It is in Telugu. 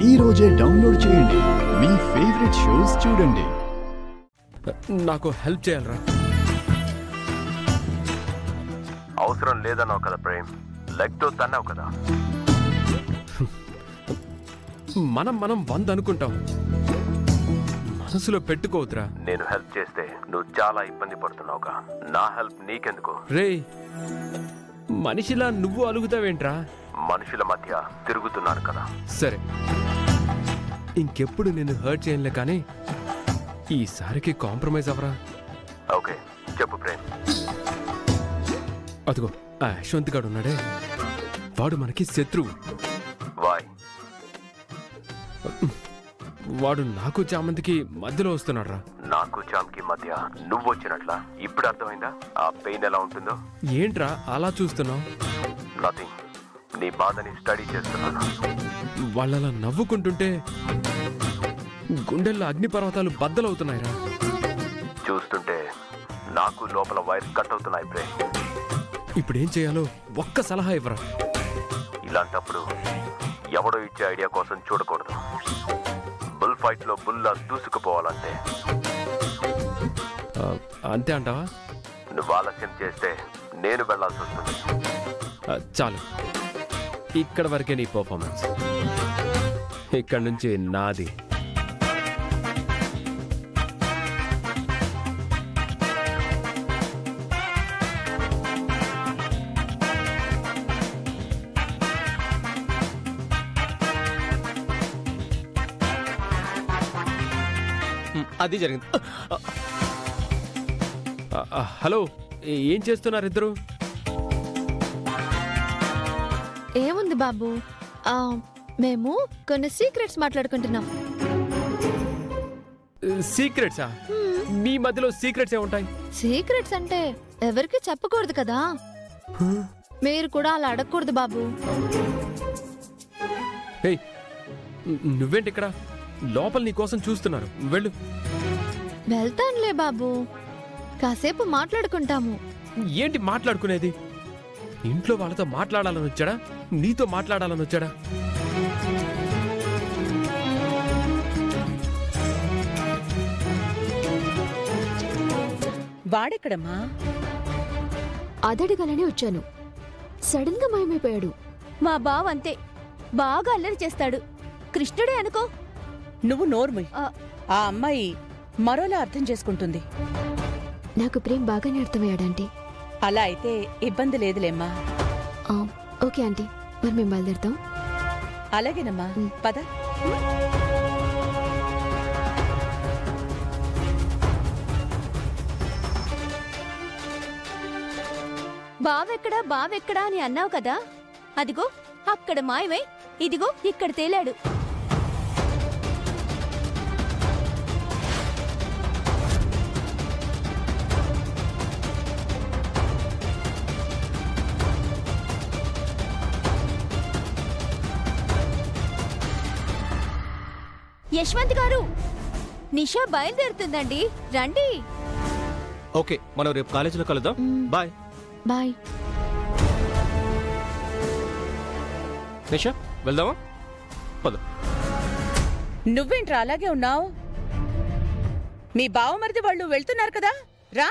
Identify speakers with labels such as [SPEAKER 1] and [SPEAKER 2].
[SPEAKER 1] ఈ రోజే డౌన్లోడ్ చేయండి. మీ ఫేవరెట్ షోస్ చూడండి.
[SPEAKER 2] నాకు హెల్ప్ చేయాలరా.
[SPEAKER 3] అవసరం లేదన్నావు కదా ప్రేమ్, లెగ్తో తన్నావు కదా.
[SPEAKER 2] మనం 100 అనుకుంటాం, మనసులో పెట్టుకోవద్దురా.
[SPEAKER 3] నేను హెల్ప్ చేస్తే నువ్వు చాలా ఇబ్బంది పడుతున్నావుగా, నా హెల్ప్ నీకెందుకు?
[SPEAKER 2] రే, మనిషిలా నువ్వు అలుగుతావేంట్రా?
[SPEAKER 3] మనుషుల మధ్య తిరుగుతున్నాను కదా.
[SPEAKER 2] సరే, ఇంకెప్పుడు నేను హర్ట్ చేయనులే, కానీ ఈసారికి కాంప్రమైజ్ అవరా.
[SPEAKER 3] ఓకే, చెప్పు ప్రేమ్.
[SPEAKER 2] అదిగో ఆ యశ్వంత్ గాడు ఉన్నాడే, వాడు మనకి శత్రువు.
[SPEAKER 3] వాయ్?
[SPEAKER 2] వాడు నాకు చామంతికి మధ్యలో వస్తున్నాడు రా.
[SPEAKER 3] నాకు చామ్కి మధ్య నువ్వు వచ్చినట్లా? ఇప్పుడు అర్థమైందా ఆ పెయిన్ ఎలా ఉంటుందో?
[SPEAKER 2] ఏంట్రా అలా చూస్తున్నావు?
[SPEAKER 3] నథింగ్, నీ బాధని స్టడీ చేస్తున్నాను.
[SPEAKER 2] వాళ్ళలా నవ్వుకుంటుంటే గుండెల్లో అగ్నిపర్వతాలు బద్దలవుతున్నాయిరా.
[SPEAKER 3] చూస్తుంటే నాకు లోపల వైర్ కట్ అవుతున్నాయి ప్రేమ్.
[SPEAKER 2] ఇప్పుడేం చేయాలో ఒక్క సలహా ఇవ్వరా.
[SPEAKER 3] ఇలాంటప్పుడు ఎవడో ఇచ్చే ఐడియా కోసం చూడకూడదు. బుల్ ఫైట్ లో బుల్లా దూసుకుపోవాలంటే.
[SPEAKER 2] అంతే అంటావా?
[SPEAKER 3] నువ్వు ఆలస్యం చేస్తే నేను వెళ్లాల్సి వస్తుంది.
[SPEAKER 2] చాలు, ఇక్కడ వరకే నీ పర్ఫార్మెన్స్, ఇక్కడ నుంచి నాది.
[SPEAKER 4] అది జరిగింది.
[SPEAKER 2] హలో, ఏం చేస్తున్నారు ఇద్దరు?
[SPEAKER 5] ఏముంది బాబు, మేము కొన్ని సీక్రెట్స్ మాట్లాడుకుంటున్నాం.
[SPEAKER 2] సీక్రెట్సా? మీ మధ్యలో సీక్రెట్స్ ఏముంటాయి?
[SPEAKER 5] సీక్రెట్స్ అంటే ఎవరికి చెప్పకూడదు కదా, మీరు కూడా అలా అడగకూడదు బాబు.
[SPEAKER 2] ఏయ్, నువ్వేంటి ఇక్కడ? లోపల నీ కోసం చూస్తున్నారు, వెళ్ళు.
[SPEAKER 5] వెళ్తానులే బాబు, కాసేపు మాట్లాడుకుంటాము.
[SPEAKER 2] ఏంటి మాట్లాడుకునేది? ఇంట్లో వాళ్ళతో మాట్లాడాలని వచ్చాడా, నీతో మాట్లాడాలని వచ్చాడా?
[SPEAKER 6] వాడెక్కడమ్మా?
[SPEAKER 7] అదడగాలని వచ్చాను, సడన్ గా మాయమైపోయాడు.
[SPEAKER 8] మా బావ అంతే, బాగా అల్లరి చేస్తాడు. కృష్ణుడే అనుకో.
[SPEAKER 6] నువ్వు నోర్మయ్. ఆ అమ్మాయి మరోలా అర్థం చేసుకుంటుంది.
[SPEAKER 7] నాకు ప్రేమ్ బాగానే అర్థమయ్యాడంటీ.
[SPEAKER 6] అలా అయితే ఇబ్బంది లేదులేమ్మా.
[SPEAKER 7] ఓకే ఆంటీ, మరి మేము బయలుదేరుతాం.
[SPEAKER 6] అలాగేనమ్మా, పద.
[SPEAKER 8] బావెక్కడా బావెక్కడా అని అన్నావు కదా, అదిగో అక్కడ మాయమై ఇదిగో ఇక్కడ తేలాడు. యశ్వంత్ గారు, నిషా బయలుదేరుతుందండి, రండి.
[SPEAKER 4] ఓకే, మనం రేపు కాలేజీలో కలుద్దాం. బాయ్.
[SPEAKER 5] బాయ్.
[SPEAKER 4] నిషా, వెళ్దామా? పద.
[SPEAKER 6] నువ్వేంట్రా అలాగే ఉన్నావు? మీ బావమరిది వాళ్ళు వెళ్తున్నారు కదా, రా.